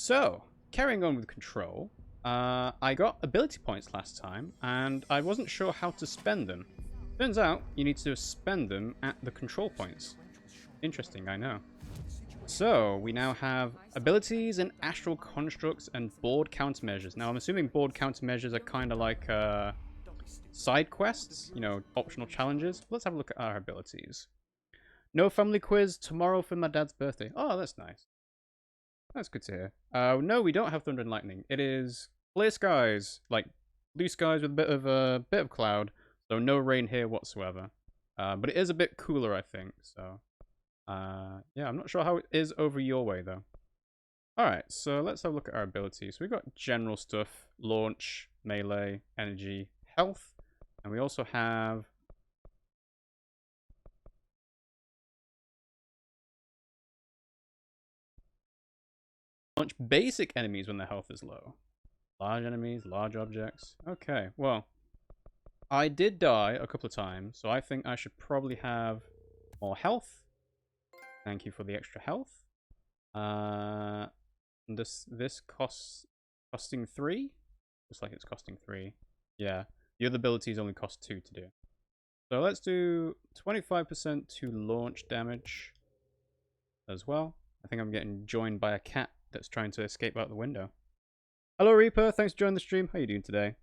So, carrying on with control, I got ability points last time, and I wasn't sure how to spend them. Turns out, you need to spend them at the control points. Interesting, I know. So, we now have abilities and astral constructs and board countermeasures. Now, I'm assuming board countermeasures are kind of like side quests, you know, optional challenges. Let's have a look at our abilities. No family quiz tomorrow for my dad's birthday. Oh, that's nice. That's good to hear. No, we don't have thunder and lightning. It is clear skies, like blue skies with a bit of cloud. So no rain here whatsoever. But it is a bit cooler, I think. So, yeah, I'm not sure how it is over your way though. All right, so let's have a look at our abilities. So we've got general stuff: launch, melee, energy, health, and we also have launch basic enemies when their health is low. Large enemies, large objects. Okay, well, I did die a couple of times, so I think I should probably have more health. Thank you for the extra health. This costing 3? Looks like it's costing 3. Yeah, the other abilities only cost 2 to do. So let's do 25% to launch damage as well. I think I'm getting joined by a cat that's trying to escape out the window. Hello Reaper, thanks for joining the stream. How are you doing today?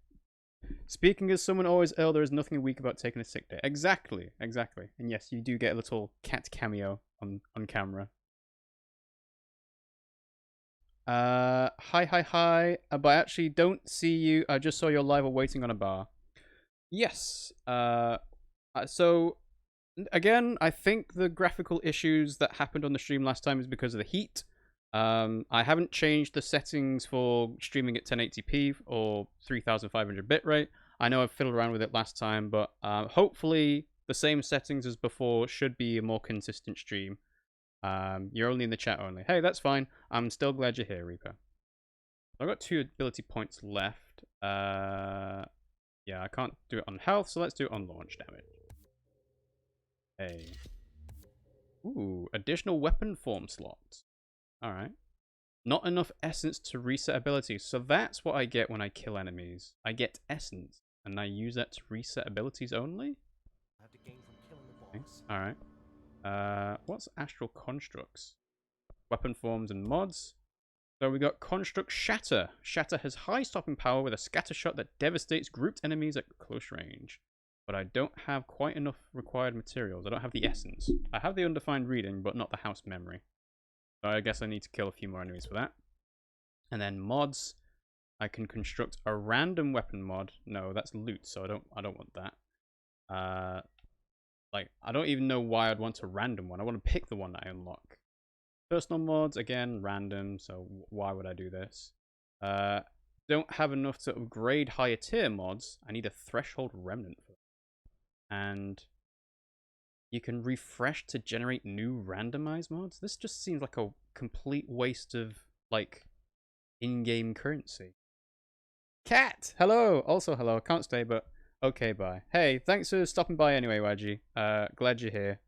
Speaking as someone always ill, there is nothing weak about taking a sick day. Exactly, exactly. And yes, you do get a little cat cameo on camera. Hi. But I actually don't see you. I just saw you're live or waiting on a bar. Yes. So, again, I think the graphical issues that happened on the stream last time is because of the heat. I haven't changed the settings for streaming at 1080p or 3500 bitrate. I know I've fiddled around with it last time, but hopefully the same settings as before should be a more consistent stream. You're only in the chat only. Hey, that's fine. I'm still glad you're here, Reaper. I've got 2 ability points left. Yeah, I can't do it on health, so let's do it on launch damage. Hey. Ooh, additional weapon form slots. Alright. Not enough essence to reset abilities. So that's what I get when I kill enemies. I get essence, and I use that to reset abilities only? I have to gain from killing the boss. Alright. What's astral constructs? Weapon forms and mods. So we got construct shatter. Shatter has high stopping power with a scatter shot that devastates grouped enemies at close range. But I don't have quite enough required materials. I don't have the essence. I have the undefined reading, but not the house memory. So I guess I need to kill a few more enemies for that. And then mods. I can construct a random weapon mod. No, that's loot, so I don't want that. Like, I don't even know why I'd want a random one. I want to pick the one that I unlock. Personal mods, again, random, so why would I do this? Don't have enough to upgrade higher tier mods. I need a threshold remnant for that. And you can refresh to generate new randomized mods. This just seems like a complete waste of, like, in-game currency. Cat! Hello! Also hello. Can't stay, but okay, bye. Hey, thanks for stopping by anyway, YG. Glad you're here.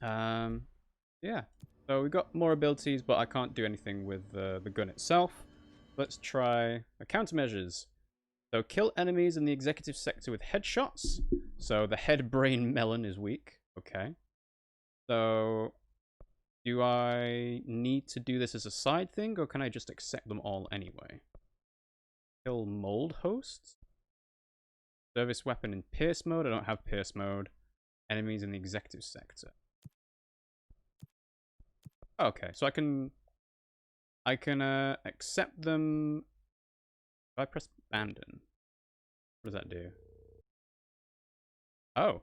Yeah. So we got more abilities, but I can't do anything with the gun itself. Let's try countermeasures. So kill enemies in the executive sector with headshots. So the head brain melon is weak. Okay. So do I need to do this as a side thing, or can I just accept them all anyway? Kill mold hosts. Service weapon in pierce mode. I don't have pierce mode. Enemies in the executive sector. Okay, so I can accept them if I press abandon. What does that do? Oh,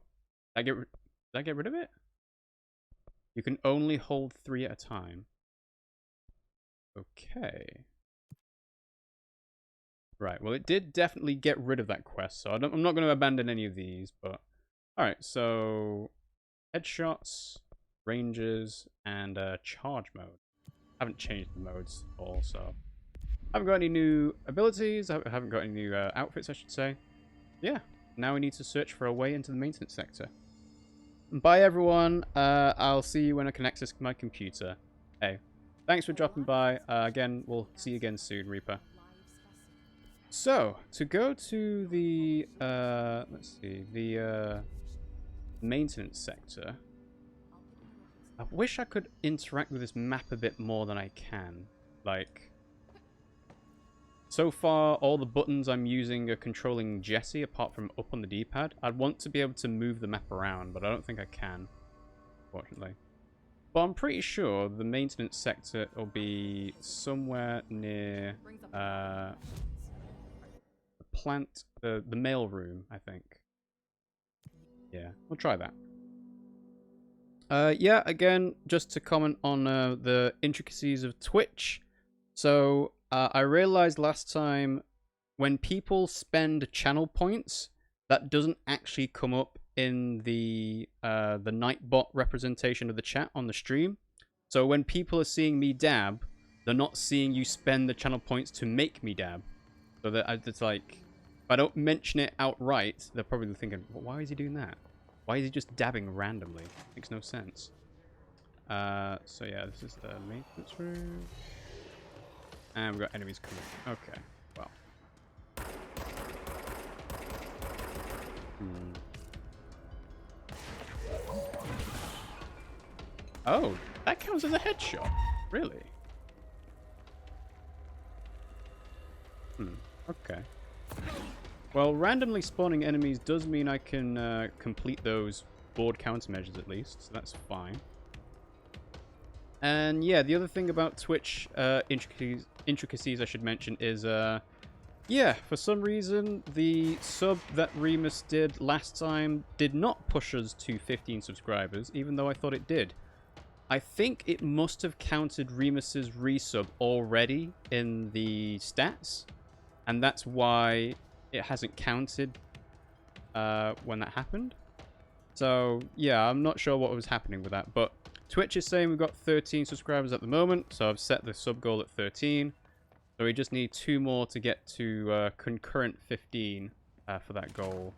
did I get rid of it? You can only hold 3 at a time. Okay. Right, well, it did definitely get rid of that quest, so I'm not going to abandon any of these, but... Alright, so... Headshots, ranges, and charge mode. I haven't changed the modes at all, so... I haven't got any new abilities, I haven't got any new outfits, I should say. Yeah, now we need to search for a way into the maintenance sector. Bye, everyone. I'll see you when I can access my computer. Hey, thanks for dropping by. Again, we'll see you again soon, Reaper. So, to go to the, let's see, the maintenance sector, I wish I could interact with this map a bit more than I can. Like, so far, all the buttons I'm using are controlling Jesse, apart from up on the D-pad. I'd want to be able to move the map around, but I don't think I can, fortunately. But I'm pretty sure the maintenance sector will be somewhere near the plant, the mail room, I think. Yeah, we'll try that. Yeah, again, just to comment on the intricacies of Twitch. So, I realized last time when people spend channel points, that doesn't actually come up in the Nightbot representation of the chat on the stream. So when people are seeing me dab, they're not seeing you spend the channel points to make me dab. So that it's like, if I don't mention it outright, they're probably thinking, well, why is he doing that? Why is he just dabbing randomly? Makes no sense. So yeah, this is the maintenance room. And we've got enemies coming. Okay, well. Oh, that counts as a headshot? Really? Okay. Well, randomly spawning enemies does mean I can complete those board countermeasures at least, so that's fine. And yeah, the other thing about Twitch intricacies I should mention is, yeah, for some reason, the sub that Remus did last time did not push us to 15 subscribers, even though I thought it did. I think it must have counted Remus's resub already in the stats, and that's why it hasn't counted when that happened. So, yeah, I'm not sure what was happening with that, but Twitch is saying we've got 13 subscribers at the moment, so I've set the sub goal at 13. So we just need 2 more to get to concurrent 15 for that goal.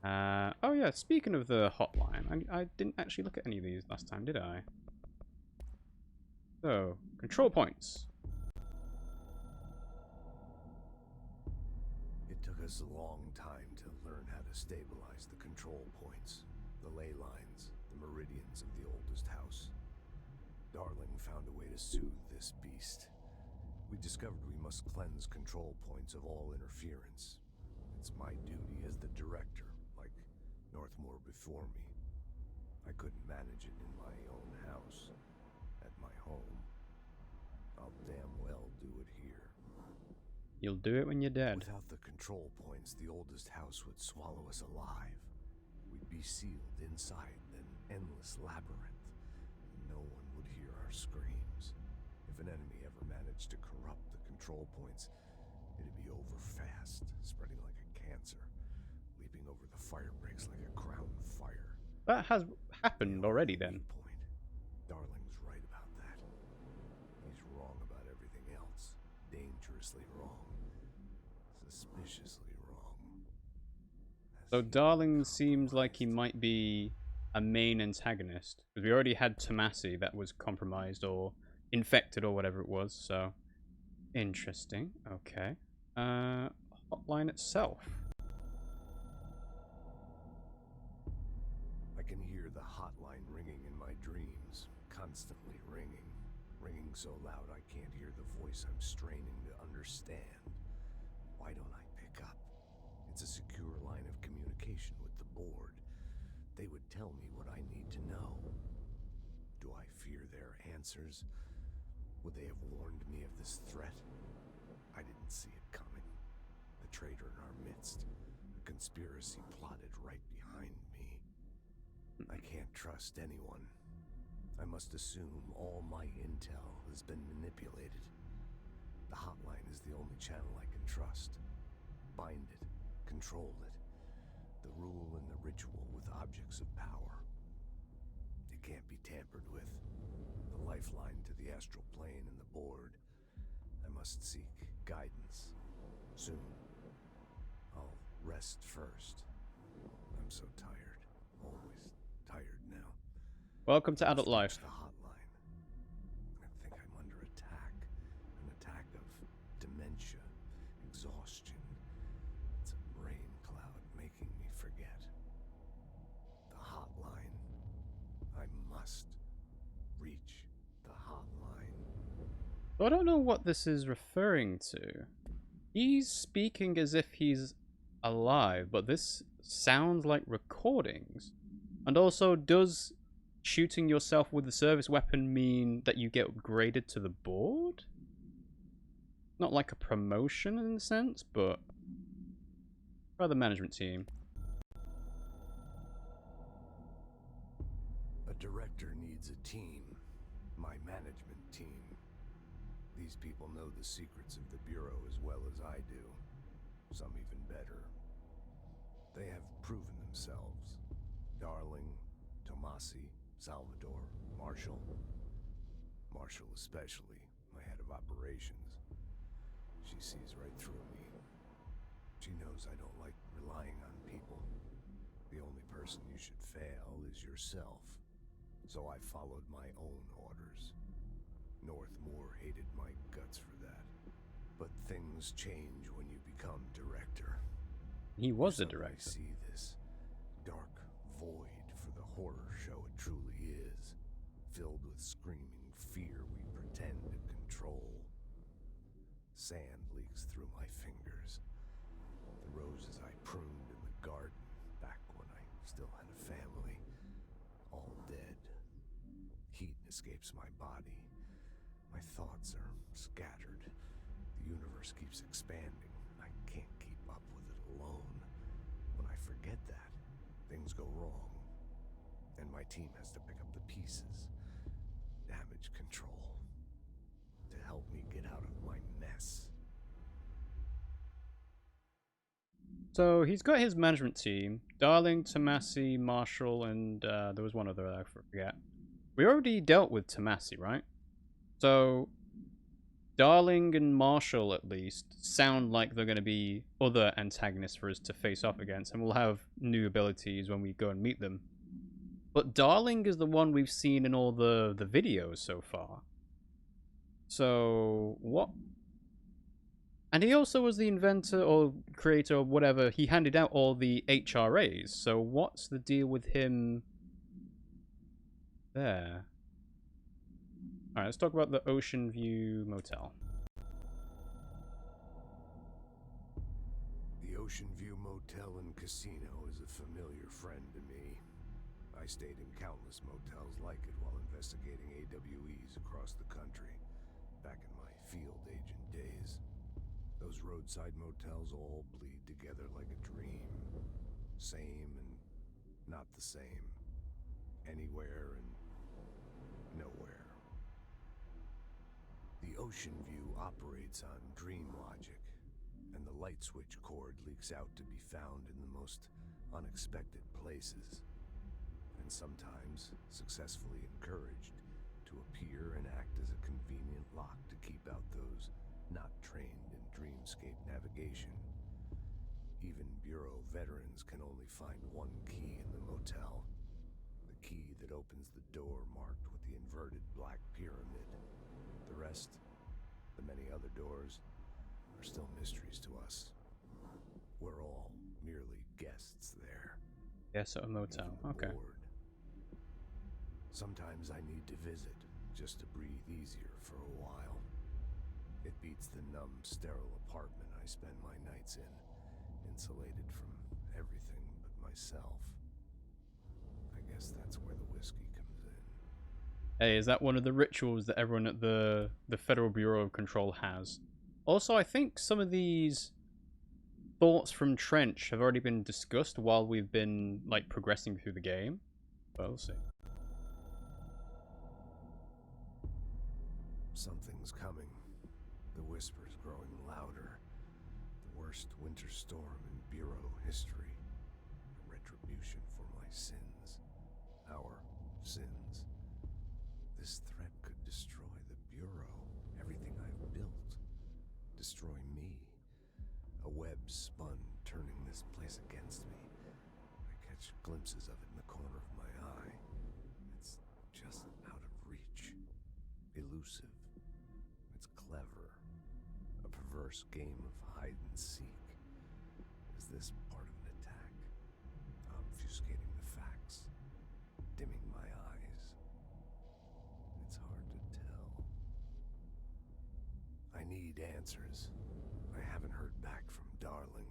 Oh yeah, speaking of the hotline, I didn't actually look at any of these last time, did I? So, control points. It took us a long time to learn how to stabilize the control points, the ley lines, the meridians of the oldest house. Darling found a way to soothe this beast. We discovered we must cleanse control points of all interference. It's my duty as the director, like Northmore before me. I couldn't manage it in my own house, at my home. I'll damn well do it here. You'll do it when you're dead. Without the control points, the oldest house would swallow us alive. We'd be sealed inside an endless labyrinth, and no one would hear our screams. If an enemy ever managed to corrupt the control points, it'd be over fast, spreading like a cancer, leaping over the fire breaks like a crown fire. That has happened already then. Point. Darling's right about that. He's wrong about everything else. Dangerously wrong. Suspiciously wrong. So Darling seems like he might be a main antagonist, because we already had Tomasi that was compromised or infected or whatever it was, so interesting. Okay. Hotline itself. I can hear the hotline ringing in my dreams, constantly ringing. Ringing so loud I can't hear the voice I'm straining to understand. Why don't I pick up? It's a secure line of communication with the board. They would tell me what I need to know. Do I fear their answers? Would they have warned me of this threat? I didn't see it coming. The traitor in our midst. A conspiracy plotted right behind me. I can't trust anyone. I must assume all my intel has been manipulated. The hotline is the only channel I can trust. Bind it, control it. The rule and the ritual with objects of power. It can't be tampered with. The lifeline to the astral plane and the board. I must seek guidance. Soon. I'll rest first. I'm so tired. Always tired now. Welcome to adult life. The hotline. I exhaustion. It's a rain cloud making me forget. The hotline. I must reach the hotline. So I don't know what this is referring to. He's speaking as if he's alive, but this sounds like recordings. And also, does shooting yourself with the service weapon mean that you get upgraded to the board? Not like a promotion in a sense, but by the management team. A director needs a team. My management team. These people know the secrets of the Bureau as well as I do. Some even better. They have proven themselves. Darling, Tomasi, Salvador, Marshall. Marshall especially, my head of operations. She sees right through me. She knows I don't like relying on people. The only person you should fail is yourself. So I followed my own orders. Northmore hated my guts for that. But things change when you become director. He was a You suddenly director. see this dark void for the horror show it truly is, filled with screaming fear we pretend to control. Sand leaks through my fingers. The roses I pruned in the garden back when I still had a family, all dead. Heat escapes my body. My thoughts are scattered. The universe keeps expanding. I can't keep up with it alone. When I forget that, things go wrong. And my team has to pick up the pieces. Damage control. To help me get out of my mess. So he's got his management team. Darling, Tomasi, Marshall, and there was one other I forget. We already dealt with Tomasi, right? So Darling and Marshall, at least, sound like they're going to be other antagonists for us to face off against, and we'll have new abilities when we go and meet them. But Darling is the one we've seen in all the videos so far. So, what? And he also was the inventor or creator or whatever. He handed out all the HRAs. So, what's the deal with him there? Alright, let's talk about the Ocean View Motel. The Ocean View Motel and Casino is a familiar friend to me. I stayed in countless motels like it while investigating AWEs across the country, back in my field agent days. Those roadside motels all bleed together like a dream. Same and not the same. Anywhere and nowhere. The Ocean View operates on dream logic, and the light switch cord leaks out to be found in the most unexpected places, and sometimes successfully encouraged to appear and act as a convenient lock to keep out those not trained in dreamscape navigation. Even Bureau veterans can only find one key in the motel. The key that opens the door marked with the inverted black pyramid. The rest, the many other doors, are still mysteries to us. We're all merely guests there. Yes, at a motel. Okay. Bored. Sometimes I need to visit, just to breathe easier for a while. It beats the numb, sterile apartment I spend my nights in, insulated from everything but myself. I guess that's where the whiskey comes in. Hey, is that one of the rituals that everyone at the Federal Bureau of Control has? Also, I think some of these thoughts from Trench have already been discussed while we've been, like, progressing through the game. But we'll see. Something's coming. The whisper's growing louder. The worst winter storm in Bureau history. A retribution for my sins. Our sins. This threat could destroy the Bureau, everything I've built. Destroy me. A web spun, turning this place against me. I catch glimpses of it in the corner of my eye. It's just out of reach. Elusive. It's clever. A perverse game of hide and seek? Is this part of an attack? Obfuscating the facts? Dimming my eyes? It's hard to tell. I need answers. I haven't heard back from Darling.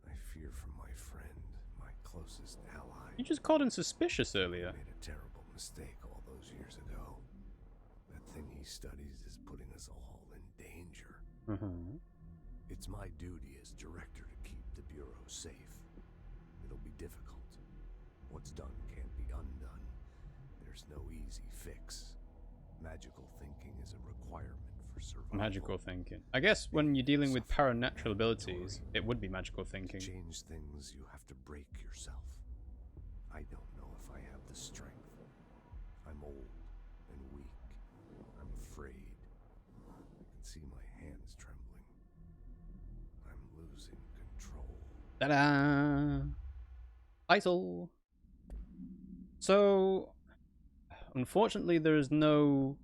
I fear for my friend, my closest ally. You just called him suspicious earlier. Made a terrible mistake all those years ago. That thing he studies is putting us all in danger. It's my duty as director to keep the Bureau safe. It'll be difficult. What's done can't be undone. There's no easy fix. Magical thinking is a requirement for survival. Magical thinking. I guess when you're dealing with paranatural abilities, it would be magical thinking. To change things, you have to break yourself. I don't know if I have the strength. I'm old and weak. I'm afraid. I can see my hands trembling. I'm losing control. Ta-da! Title. So, unfortunately, there is no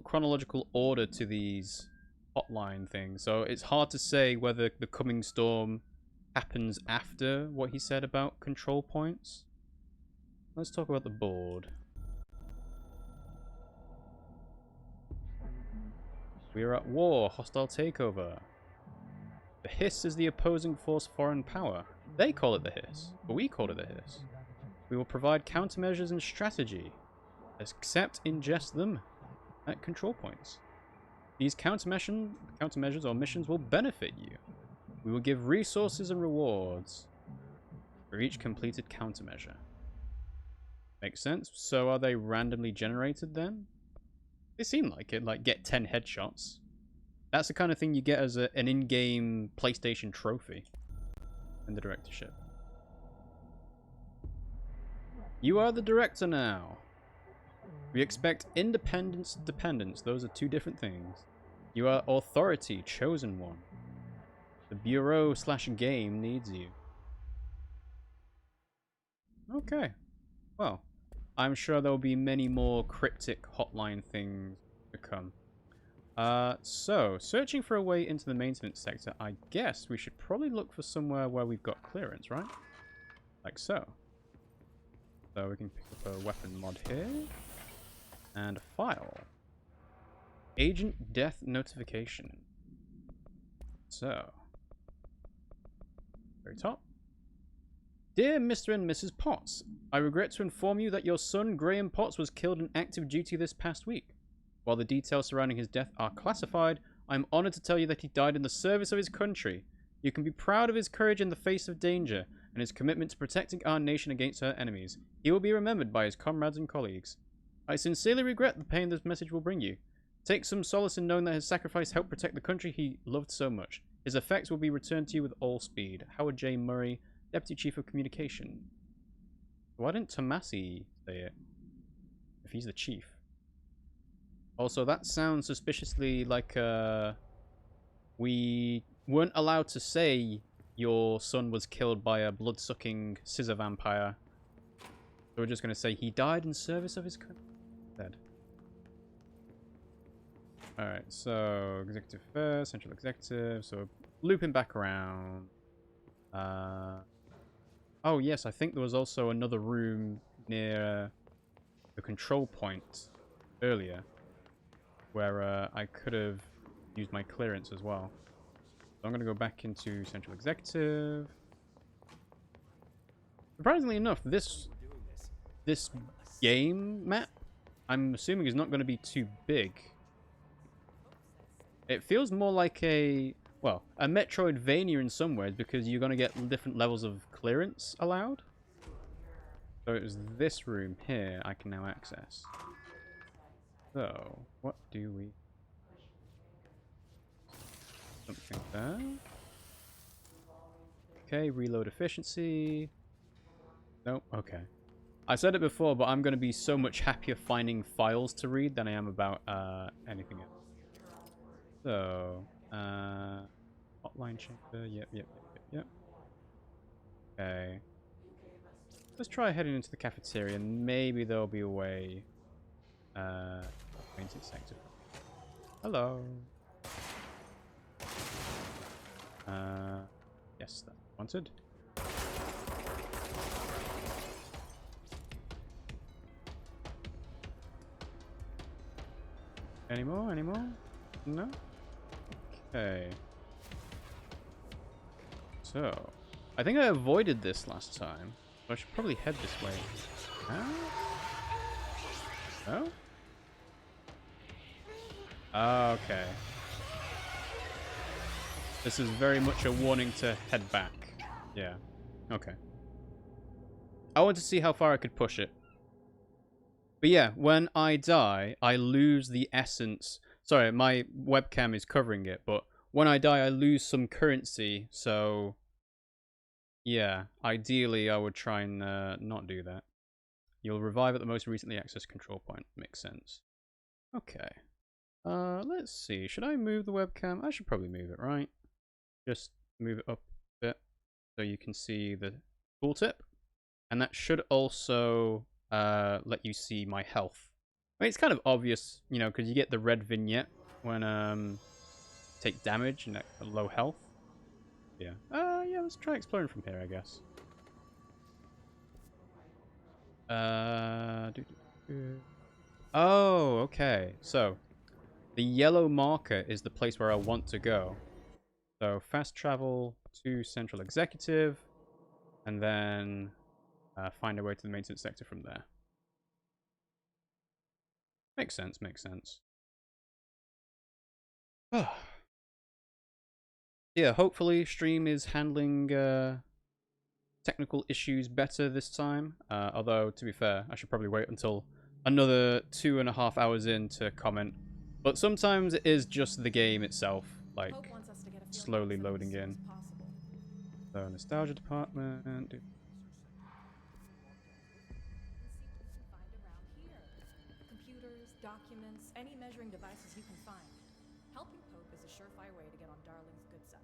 chronological order to these hotline things. So it's hard to say whether the coming storm happens after what he said about control points. Let's talk about the board. We are at war. Hostile takeover. The Hiss is the opposing force foreign power. They call it the Hiss, but we call it the Hiss. We will provide countermeasures and strategy. Accept, ingest them at control points. These countermeasures or missions will benefit you. We will give resources and rewards for each completed countermeasure. Makes sense. So are they randomly generated then? They seem like it, like get 10 headshots. That's the kind of thing you get as an in-game PlayStation trophy in the directorship. You are the director now. We expect independence and dependence. Those are two different things. You are authority, chosen one. The Bureau/game needs you. Okay. Well, I'm sure there will be many more cryptic hotline things to come. So, searching for a way into the maintenance sector, I guess we should probably look for somewhere where we've got clearance, right? Like so. So we can pick up a weapon mod here. And a file. Agent death notification. So. Very top. Dear Mr. and Mrs. Potts, I regret to inform you that your son Graham Potts was killed in active duty this past week. While the details surrounding his death are classified, I am honored to tell you that he died in the service of his country. You can be proud of his courage in the face of danger and his commitment to protecting our nation against her enemies. He will be remembered by his comrades and colleagues. I sincerely regret the pain this message will bring you. Take some solace in knowing that his sacrifice helped protect the country he loved so much. His effects will be returned to you with all speed. Howard J. Murray, Deputy Chief of Communication. Why didn't Tomasi say it? If he's the chief. Also, that sounds suspiciously like we weren't allowed to say your son was killed by a blood-sucking scissor vampire. So we're just going to say he died in service of his country. Dead. Alright, so executive first, central executive, so looping back around. Oh yes, I think there was also another room near the control point earlier where I could have used my clearance as well. So I'm going to go back into central executive. Surprisingly enough, this game map, I'm assuming, is not going to be too big. It feels more like a Metroidvania in some ways, because you're going to get different levels of clearance allowed. So it was this room here I can now access. So, what do we... Something there. Okay, reload efficiency. Nope, okay. I said it before, but I'm going to be so much happier finding files to read than I am about anything else. So, hotline chamber, yep. Okay. Let's try heading into the cafeteria, and maybe there'll be a way maintenance sector. Hello. Yes, that's wanted. Any more? Any more? No? Okay. So, I think I avoided this last time. So I should probably head this way. Huh? Oh? Okay. This is very much a warning to head back. Yeah. Okay. I want to see how far I could push it. But yeah, when I die, I lose the essence. Sorry, my webcam is covering it, but when I die, I lose some currency. So, yeah, ideally, I would try and not do that. You'll revive at the most recently accessed control point. Makes sense. Okay. Let's see. Should I move the webcam? I should probably move it, right? Just move it up a bit so you can see the tooltip. And that should also let you see my health. I mean, it's kind of obvious, you know, because you get the red vignette when take damage and at low health. Yeah. Yeah, let's try exploring from here, I guess. Oh, okay. So, the yellow marker is the place where I want to go. So, fast travel to Central Executive, and then find a way to the maintenance sector from there. Makes sense, makes sense. Yeah, hopefully stream is handling technical issues better this time. Although, to be fair, I should probably wait until another 2.5 hours in to comment. But sometimes it is just the game itself, like, slowly loading in. So, nostalgia department. Computers, documents, any measuring devices you can find. Helping Pope is a surefire way to get on Darling's good side.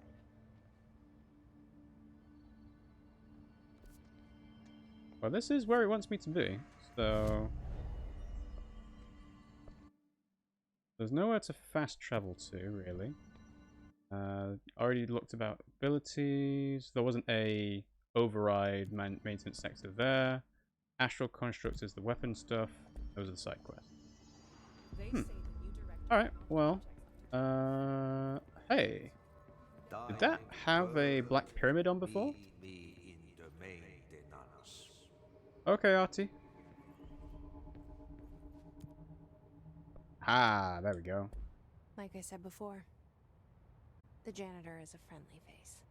Well, this is where it wants me to be, so there's nowhere to fast travel to, really. Already looked about abilities. There wasn't a override maintenance sector there. Astral constructs is the weapon stuff. Those are the side quests. Alright, well. Hey. Did that have a black pyramid on before? Okay, Artie. Ah, there we go. Like I said before, the janitor is a friendly face.